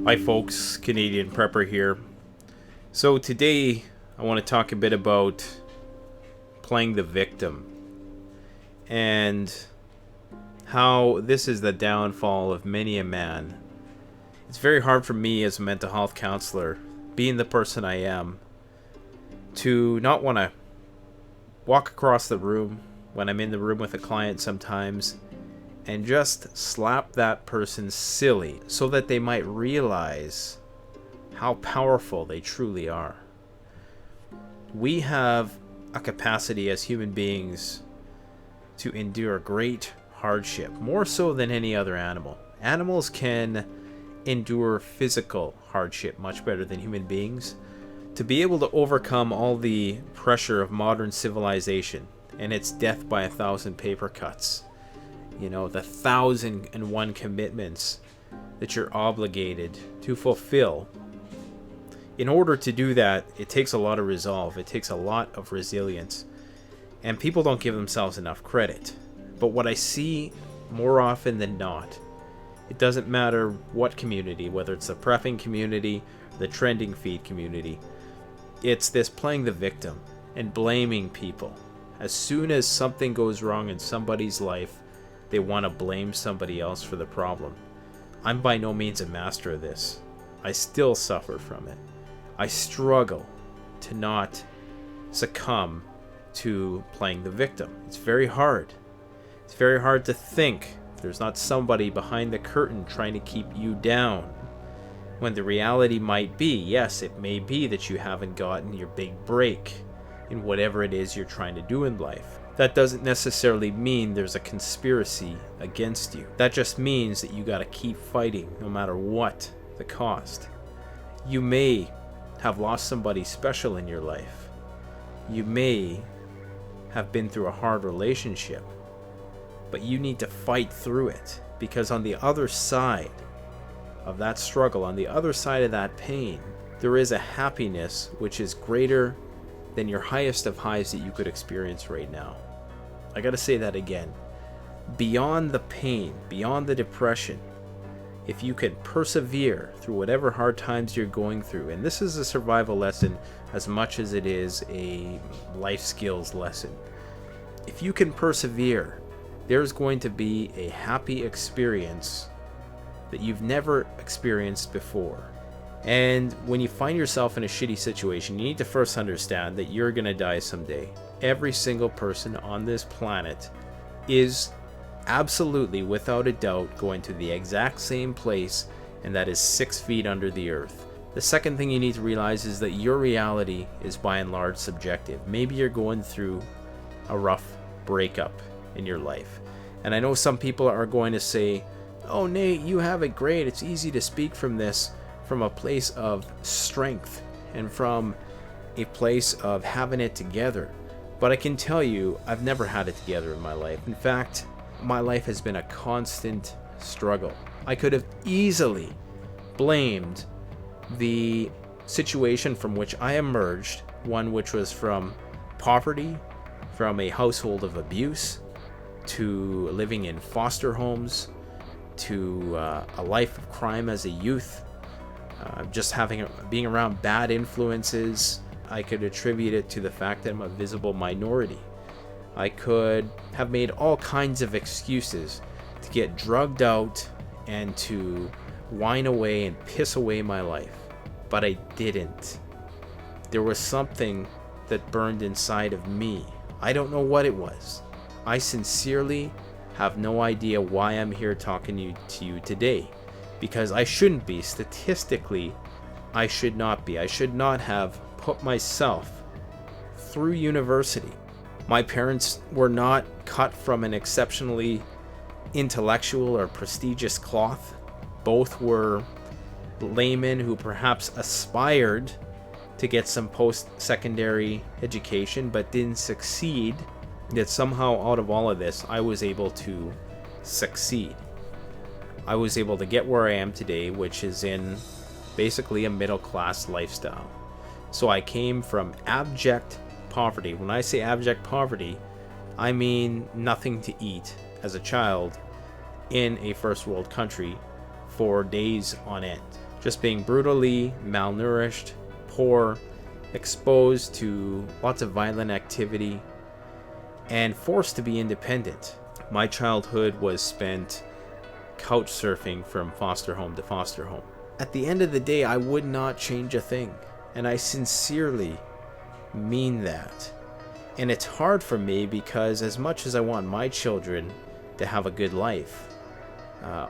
Hi folks, Canadian Prepper here. So today I want to talk a bit about playing the victim and how this is the downfall of many a man. It's very hard for me as a mental health counselor, being the person I am, to not want to walk across the room when I'm in the room with a client sometimes and just slap that person silly so that they might realize how powerful they truly are. We have a capacity as human beings to endure great hardship, more so than any other animal. Animals can endure physical hardship much better than human beings. To be able to overcome all the pressure of modern civilization and its death by 1,000 paper cuts, the 1,001 commitments that you're obligated to fulfill. In order to do that, it takes a lot of resolve. It takes a lot of resilience. And people don't give themselves enough credit. But what I see more often than not, it doesn't matter what community, whether it's the prepping community, the trending feed community, it's this playing the victim and blaming people. As soon as something goes wrong in somebody's life, they want to blame somebody else for the problem. I'm by no means a master of this. I still suffer from it. I struggle to not succumb to playing the victim. It's very hard. It's very hard to think there's not somebody behind the curtain trying to keep you down, when the reality might be, yes, it may be that you haven't gotten your big break in whatever it is you're trying to do in life. That doesn't necessarily mean there's a conspiracy against you. That just means that you got to keep fighting no matter what the cost. You may have lost somebody special in your life. You may have been through a hard relationship, but you need to fight through it, because on the other side of that struggle, on the other side of that pain, there is a happiness which is greater than your highest of highs that you could experience right now. I gotta say that again. Beyond the pain, beyond the depression, if you can persevere through whatever hard times you're going through, and this is a survival lesson as much as it is a life skills lesson. If you can persevere, there's going to be a happy experience that you've never experienced before. And when you find yourself in a shitty situation, you need to first understand that you're going to die someday. Every single person on this planet is absolutely, without a doubt, going to the exact same place, and that is 6 feet under the earth. The second thing you need to realize is that your reality is by and large subjective. Maybe you're going through a rough breakup in your life. And I know some people are going to say, "Oh, Nate, you have it great. It's easy to speak from this from a place of strength and from a place of having it together." But I can tell you, I've never had it together in my life. In fact, my life has been a constant struggle. I could have easily blamed the situation from which I emerged, one which was from poverty, from a household of abuse, to living in foster homes, to a life of crime as a youth, just being around bad influences. I could attribute it to the fact that I'm a visible minority. I could have made all kinds of excuses to get drugged out and to whine away and piss away my life, but I didn't. There was something that burned inside of me. I don't know what it was. I sincerely have no idea why I'm here talking to you today, because I shouldn't be. Statistically, I should not be. I should not have put myself through university. My parents were not cut from an exceptionally intellectual or prestigious cloth. Both were laymen who perhaps aspired to get some post-secondary education but didn't succeed. Yet somehow out of all of this, I was able to succeed. I was able to get where I am today, which is in basically a middle-class lifestyle. So I came from abject poverty. When I say abject poverty, I mean nothing to eat as a child in a first world country for days on end. just being brutally malnourished, poor, exposed to lots of violent activity, and forced to be independent. My childhood was spent couch surfing from foster home to foster home. At the end of the day, I would not change a thing, and I sincerely mean that. And it's hard for me because as much as I want my children to have a good life,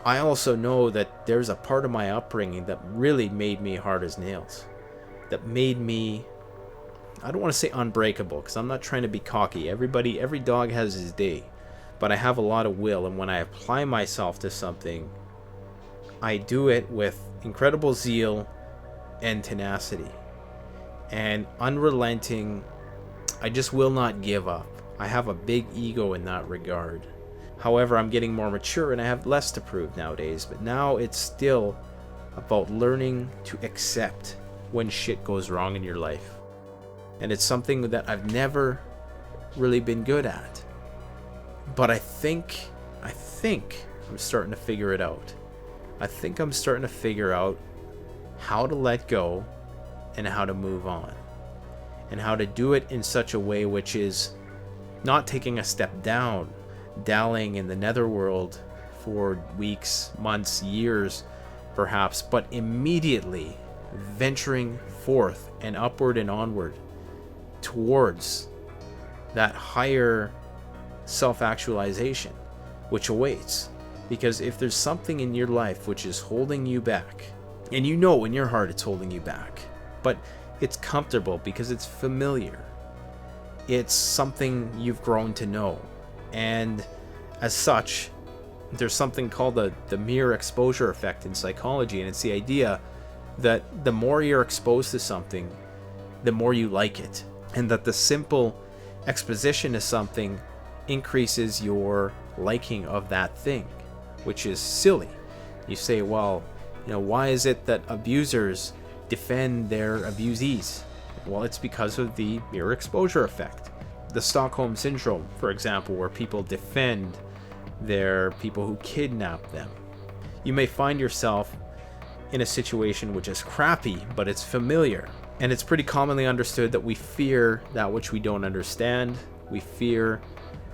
I also know that there's a part of my upbringing that really made me hard as nails, that made me, I don't want to say unbreakable, because I'm not trying to be cocky. Every dog has his day, but I have a lot of will, and when I apply myself to something, I do it with incredible zeal and tenacity and unrelenting. I just will not give up. I have a big ego in that regard. However, I'm getting more mature and I have less to prove nowadays, but now it's still about learning to accept when shit goes wrong in your life. And it's something that I've never really been good at. But I think I'm starting to figure it out. I think I'm starting to figure out how to let go and how to move on. And how to do it in such a way which is not taking a step down, dallying in the netherworld for weeks, months, years perhaps, but immediately venturing forth and upward and onward towards that higher self-actualization which awaits. Because if there's something in your life which is holding you back, and you know in your heart it's holding you back, but it's comfortable because it's familiar, it's something you've grown to know, and as such, there's something called the mere exposure effect in psychology, and it's the idea that the more you're exposed to something, the more you like it, and that the simple exposition of something increases your liking of that thing, which is silly. You say, well, why is it that abusers defend their abusees? Well, it's because of the mere exposure effect. The Stockholm Syndrome, for example, where people defend their people who kidnap them. You may find yourself in a situation which is crappy, but it's familiar. And it's pretty commonly understood that we fear that which we don't understand. We fear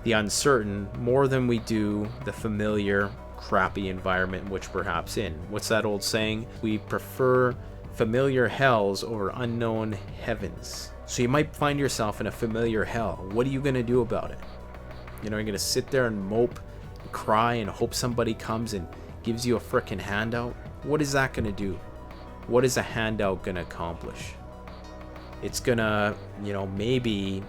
the uncertain more than we do the familiar, crappy environment in which we're perhaps in. What's that old saying? We prefer familiar hells over unknown heavens. So you might find yourself in a familiar hell. What are you going to do about it? You're going to sit there and mope, and cry, and hope somebody comes and gives you a frickin' handout? What is that going to do? What is a handout going to accomplish? It's going to, maybe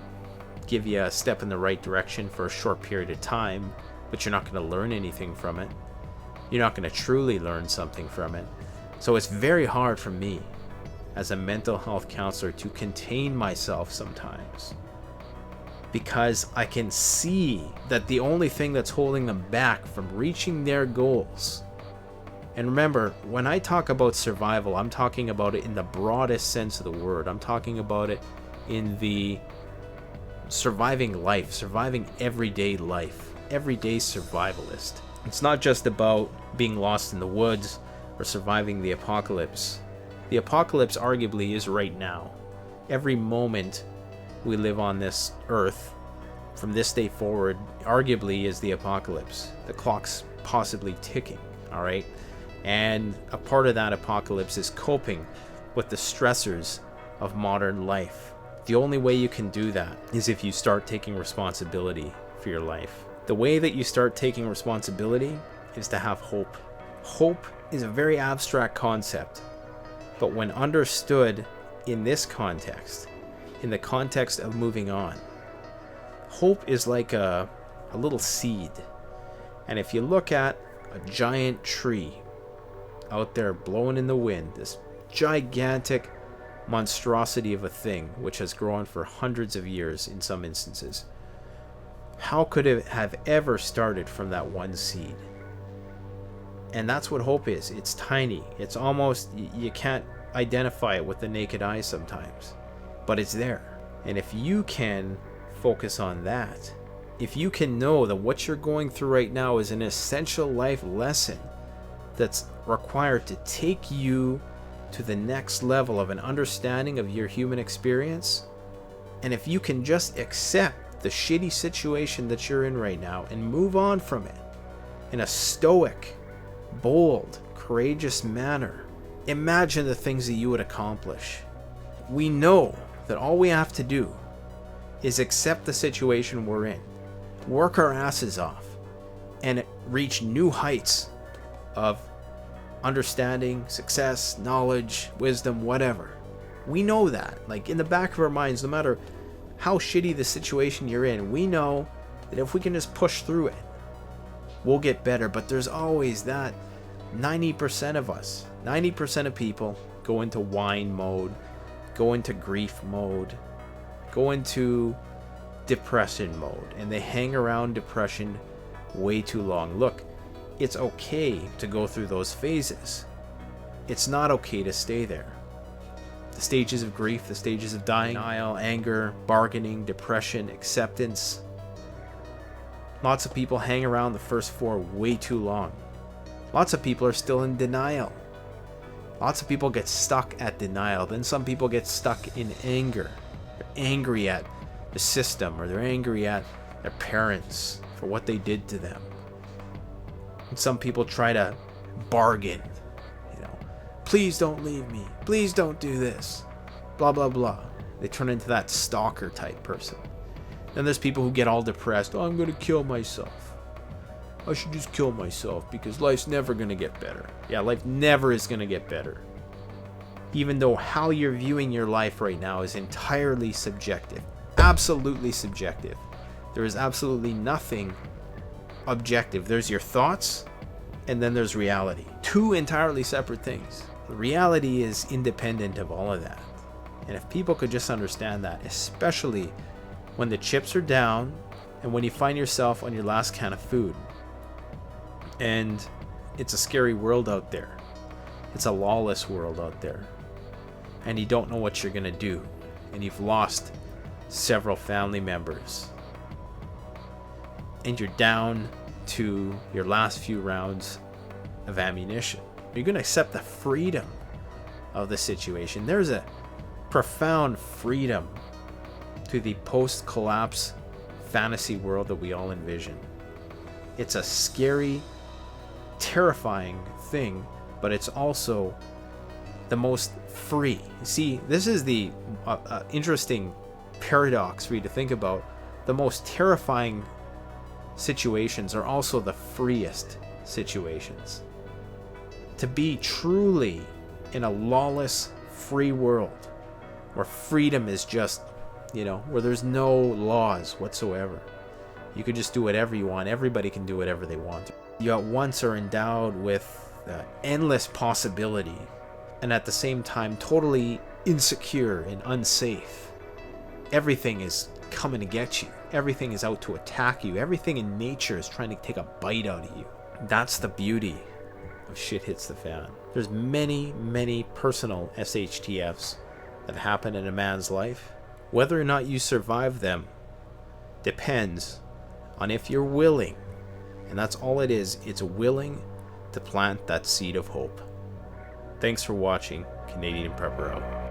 give you a step in the right direction for a short period of time, but you're not going to learn anything from it. You're not going to truly learn something from it. So it's very hard for me as a mental health counselor to contain myself sometimes, because I can see that the only thing that's holding them back from reaching their goals. And remember, when I talk about survival, I'm talking about it in the broadest sense of the word. I'm talking about it in the surviving life, surviving everyday life, everyday survivalist. It's not just about being lost in the woods or surviving the apocalypse. The apocalypse arguably is right now. Every moment we live on this earth from this day forward arguably is the apocalypse. The clock's possibly ticking, all right? And a part of that apocalypse is coping with the stressors of modern life. The only way you can do that is if you start taking responsibility for your life. The way that you start taking responsibility is to have hope. Hope is a very abstract concept, but when understood in this context, in the context of moving on, hope is like a little seed. And if you look at a giant tree out there blowing in the wind, this gigantic monstrosity of a thing which has grown for hundreds of years in some instances, how could it have ever started from that one seed? And that's what hope is. It's tiny. It's almost, you can't identify it with the naked eye sometimes, but it's there. And if you can focus on that, if you can know that what you're going through right now is an essential life lesson that's required to take you to the next level of an understanding of your human experience, and if you can just accept the shitty situation that you're in right now and move on from it in a stoic, bold, courageous manner, imagine the things that you would accomplish. We know that all we have to do is accept the situation we're in, work our asses off, and reach new heights of understanding, success, knowledge, wisdom, whatever. We know that. Like, in the back of our minds, no matter how shitty the situation you're in, we know that if we can just push through it, we'll get better. But there's always that 90% of us, 90% of people go into whine mode, go into grief mode, go into depression mode, and they hang around depression way too long. Look, it's okay to go through those phases. It's not okay to stay there. The stages of grief, the stages of dying, denial, anger, bargaining, depression, acceptance. Lots of people hang around the first four way too long. Lots of people are still in denial. Lots of people get stuck at denial. Then some people get stuck in anger. They're angry at the system, or they're angry at their parents for what they did to them. And some people try to bargain, please don't leave me, please don't do this, blah blah blah. They turn into that stalker type person. Then there's people who get all depressed. Oh, I'm gonna kill myself. I should just kill myself because life's never gonna get better. Yeah, life never is gonna get better. Even though how you're viewing your life right now is entirely subjective. Absolutely subjective. There is absolutely nothing objective. There's your thoughts, and then there's reality. Two entirely separate things. Reality is independent of all of that. And if people could just understand that, especially when the chips are down and when you find yourself on your last can of food, and it's a scary world out there. It's a lawless world out there. And you don't know what you're gonna do. And you've lost several family members. And you're down to your last few rounds of ammunition. You're going to accept the freedom of the situation. There's a profound freedom to the post-collapse fantasy world that we all envision. It's a scary, terrifying thing, but it's also the most free. See, this is the interesting paradox for you to think about. The most terrifying situations are also the freest situations. To be truly in a lawless, free world where freedom is just, where there's no laws whatsoever. You can just do whatever you want. Everybody can do whatever they want. You at once are endowed with endless possibility, and at the same time totally insecure and unsafe. Everything is coming to get you. Everything is out to attack you. Everything in nature is trying to take a bite out of you. That's the beauty of shit hits the fan. There's many, many personal SHTFs that happen in a man's life. Whether or not you survive them depends on if you're willing. And that's all it is. It's willing to plant that seed of hope. Thanks for watching. Canadian Prepper out.